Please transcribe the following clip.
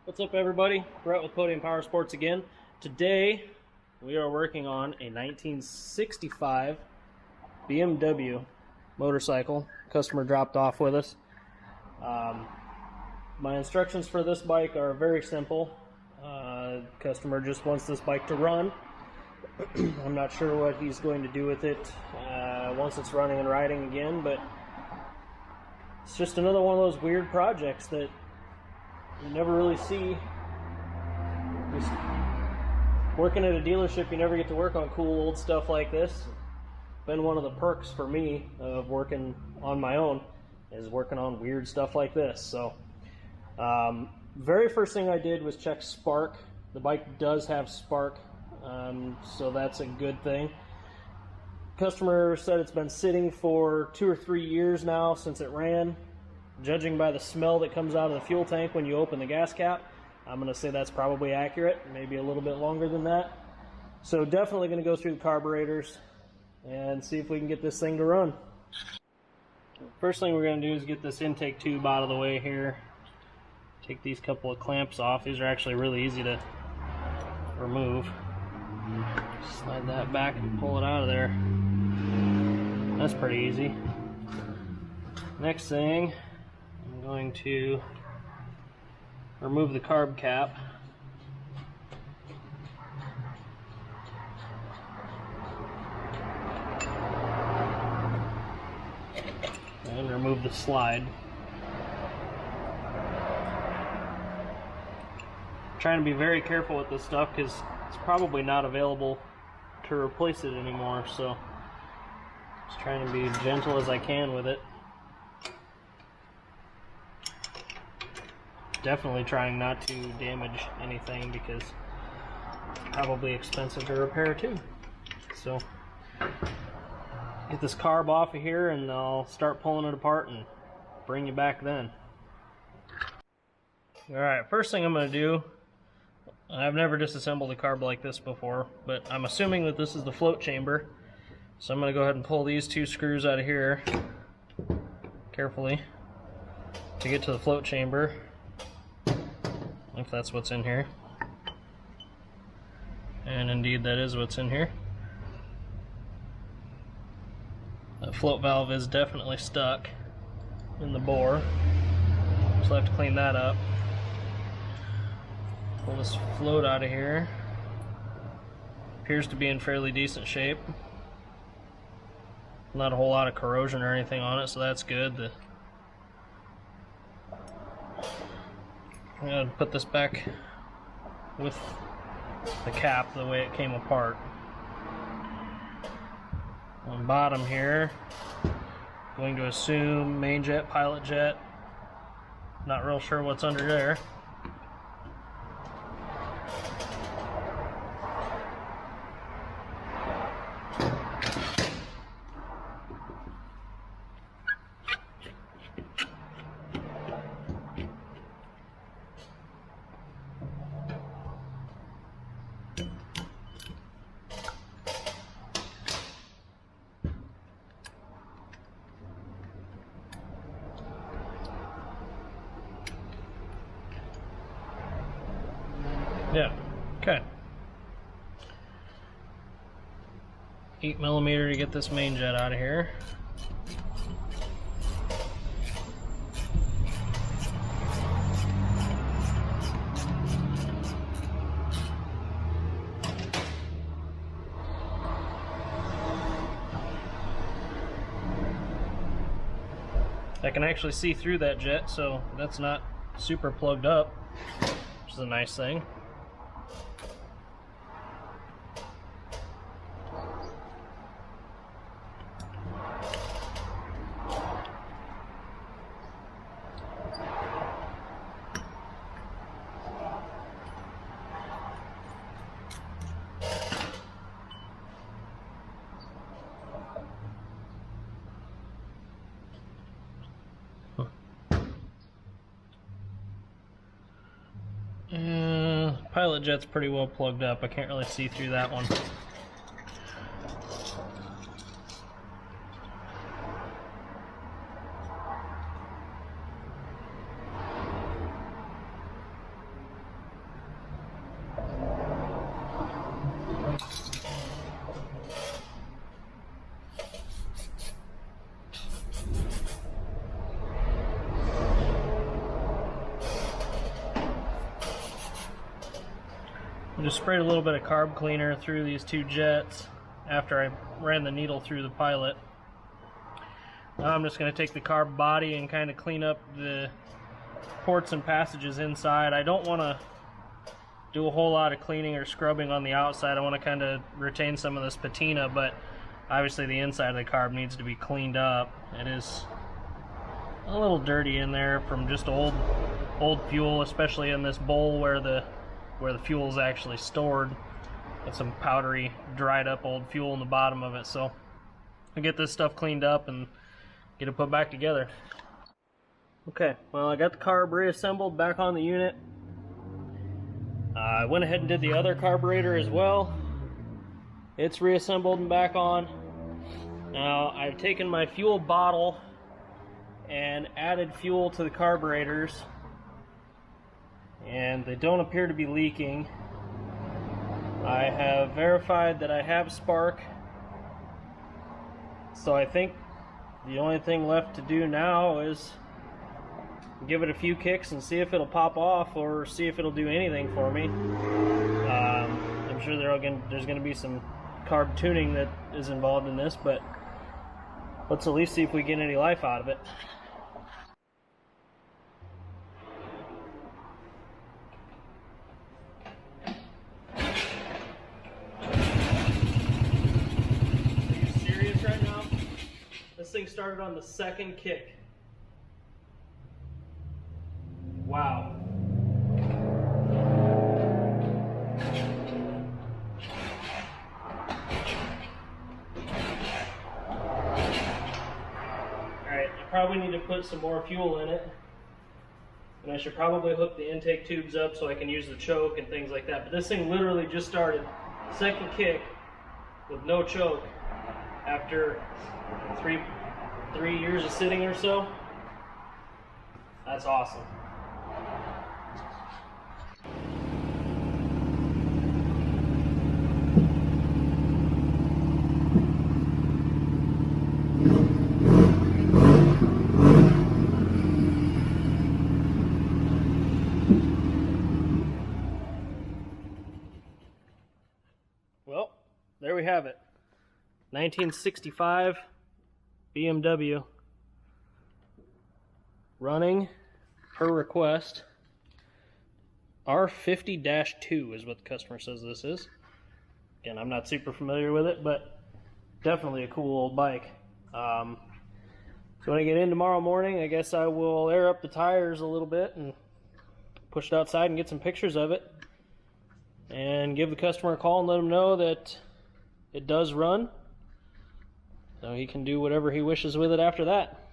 What's up, everybody? Brett with Podium Power Sports again. Today we are working on a 1965 BMW motorcycle. Customer dropped off with us. My instructions for this bike are very simple. Customer just wants this bike to run. I'm not sure what he's going to do with it once it's running and riding again, but it's just another one of those weird projects that you never really see. Just working at a dealership, you never get to work on cool old stuff like this. Been one of the perks for me of working on my own is working on weird stuff like this. So very first thing I did was check spark. The bike does have spark, so that's a good thing. Customer said it's been sitting for 2 or 3 years now since it ran. Judging by the smell that comes out of the fuel tank when you open the gas cap, I'm going to say that's probably accurate, maybe a little bit longer than that. So definitely going to go through the carburetors and see if we can get this thing to run. First thing we're going to do is get this intake tube out of the way here. Take these couple of clamps off. These are actually really easy to remove. Slide that back and pull it out of there. That's pretty easy. Next thing, I'm going to remove the carb cap. And remove the slide. I'm trying to be very careful with this stuff because it's probably not available to replace it anymore, so just trying to be gentle as I can with it. Definitely trying not to damage anything because it's probably expensive to repair too. So get this carb off of here and I'll start pulling it apart and bring you back then. Alright, first thing I'm going to do, I've never disassembled a carb like this before, but I'm assuming that this is the float chamber. So I'm going to go ahead and pull these 2 screws out of here carefully to get to the float chamber, if that's what's in here. And indeed that is what's in here. The float valve is definitely stuck in the bore, so I have to clean that up. Pull this float out of here. Appears to be in fairly decent shape. Not a whole lot of corrosion or anything on it, so that's good. I'm going to put this back with the cap the way it came apart. On the bottom here, going to assume main jet, pilot jet. Not real sure what's under there. Yeah, okay. 8mm to get this main jet out of here. I can actually see through that jet, so that's not super plugged up, which is a nice thing. Pilot jet's pretty well plugged up. I can't really see through that one. I just sprayed a little bit of carb cleaner through these two jets after I ran the needle through the pilot. Now I'm just going to take the carb body and kind of clean up the ports and passages inside. I don't want to do a whole lot of cleaning or scrubbing on the outside. I want to kind of retain some of this patina, but obviously the inside of the carb needs to be cleaned up. It is a little dirty in there from just old fuel, especially in this bowl where the fuel is actually stored. Got some powdery, dried up old fuel in the bottom of it. So I'll get this stuff cleaned up and get it put back together. Okay, well, I got the carb reassembled back on the unit. I went ahead and did the other carburetor as well. It's reassembled and back on. Now I've taken my fuel bottle and added fuel to the carburetors, and they don't appear to be leaking. I have verified that I have spark, so I think the only thing left to do now is give it a few kicks and see if it'll pop off or see if it'll do anything for me. I'm sure there's going to be some carb tuning that is involved in this, but let's at least see if we get any life out of it. Are you serious right now? This thing started on the second kick. Wow. Alright, I probably need to put some more fuel in it. And I should probably hook the intake tubes up so I can use the choke and things like that. But this thing literally just started second kick with no choke after three years of sitting or so. That's awesome. Well, there we have it. 1965 BMW running per request. R50-2 is what the customer says this is. Again, I'm not super familiar with it, but definitely a cool old bike. So when I get in tomorrow morning, I guess I will air up the tires a little bit and push it outside and get some pictures of it and give the customer a call and let him know that it does run, so he can do whatever he wishes with it after that.